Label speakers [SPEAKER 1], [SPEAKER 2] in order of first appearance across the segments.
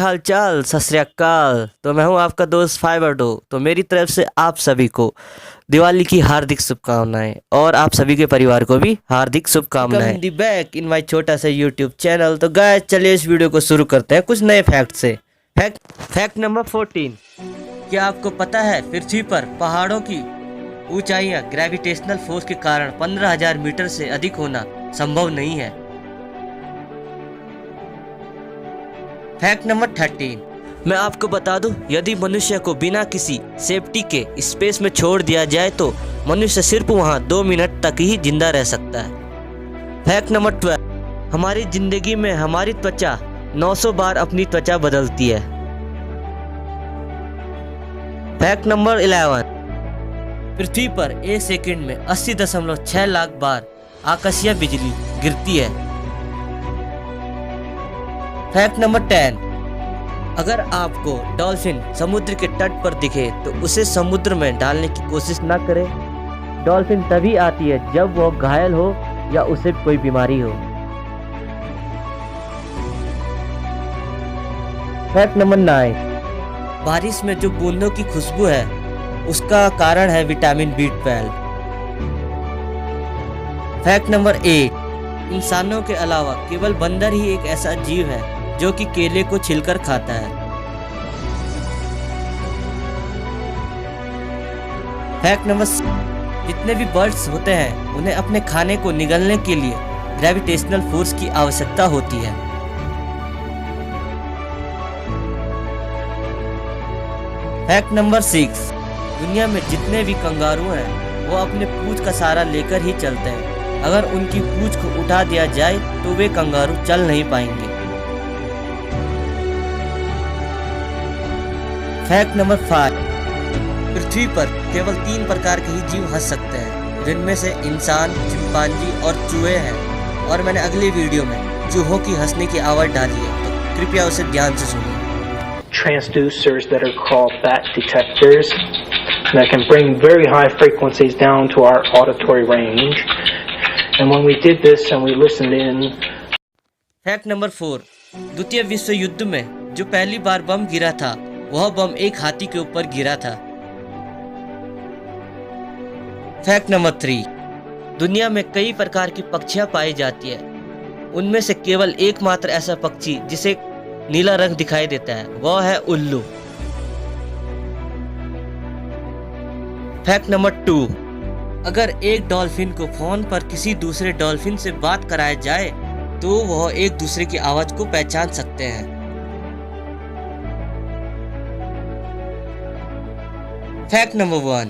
[SPEAKER 1] हाल चाल, सत श्री अकाल। तो मैं हूं आपका दोस्त फाइवर्डो। तो मेरी तरफ से आप सभी को दिवाली की हार्दिक शुभकामनाएं और आप सभी के परिवार को भी हार्दिक शुभकामनाएं। दी बैक इन माय छोटा सा यूट्यूब चैनल। तो गाइस चलिए इस वीडियो को शुरू करते हैं कुछ नए फैक्ट से। Fact number 14। क्या आपको पता है पृथ्वी पर पहाड़ों की ऊंचाइयां ग्रेविटेशनल फोर्स के कारण 15,000 मीटर से अधिक होना संभव नहीं है। Fact number 13। मैं आपको बता दूं, यदि मनुष्य को बिना किसी सेफ्टी के स्पेस में छोड़ दिया जाए तो मनुष्य सिर्फ वहां 2 मिनट तक ही जिंदा रह सकता है। Fact number 12। हमारी जिंदगी में हमारी त्वचा 900 बार अपनी त्वचा बदलती है। Fact number 11। पृथ्वी पर 1 सेकंड में 80.6 लाख बार आकाशीय बिजली गिरती है। Fact number 10। अगर आपको डॉल्फिन समुद्र के तट पर दिखे तो उसे समुद्र में डालने की कोशिश न करें। डॉल्फिन तभी आती है जब वो घायल हो या उसे कोई बीमारी हो। Fact number 9। बारिश में जो बूंदों की खुशबू है उसका कारण है विटामिन B12। Fact number 8। इंसानों के अलावा केवल बंदर ही एक ऐसा जीव है जो कि केले को छिलकर खाता है। Fact number 6। जितने भी बर्ड्स होते हैं उन्हें अपने खाने को निगलने के लिए ग्रेविटेशनल फोर्स की आवश्यकता होती है। Fact number 6। दुनिया में जितने भी कंगारू हैं वो अपने पूंछ का सहारा लेकर ही चलते हैं। अगर उनकी पूंछ को उठा दिया जाए तो वे कंगारू चल नहीं पाएंगे। Fact number 5। पृथ्वी पर केवल 3 प्रकार के ही जीव हंस सकते हैं, जिनमें से इंसान, चिंपांजी और चूहे हैं। और मैंने अगली वीडियो में चूहों की हंसने की आवाज़ डाली है, तो कृपया उसे ध्यान से सुनिए।
[SPEAKER 2] Transducers that are called bat detectors that can bring very high frequencies down to our auditory range. And when we did this and we listened in.
[SPEAKER 1] Fact number 4। द्वितीय विश्व युद्ध में जो पहली बार बम गिरा था वह बम एक हाथी के ऊपर गिरा था। Fact number 3। दुनिया में कई प्रकार की पक्षियां पाई जाती है, उनमें से केवल एकमात्र ऐसा पक्षी जिसे नीला रंग दिखाई देता है वह है उल्लू। Fact number 2। अगर एक डॉल्फिन को फोन पर किसी दूसरे डॉल्फिन से बात कराया जाए तो वह एक दूसरे की आवाज को पहचान सकते हैं। Fact number 1।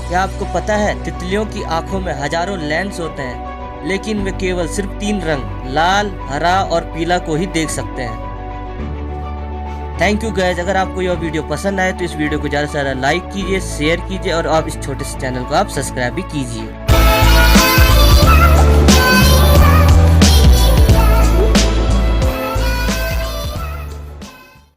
[SPEAKER 1] क्या आपको पता है तितलियों की आंखों में हजारों लेंस होते हैं, लेकिन वे केवल सिर्फ 3 रंग लाल, हरा और पीला को ही देख सकते हैं। Thank you guys. अगर आपको यह वीडियो पसंद आए तो इस वीडियो को ज़्यादा से ज़्यादा लाइक कीजिए, शेयर कीजिए और आप इस छोटे से चैनल को आप सब्सक्राइब भी कीजिए।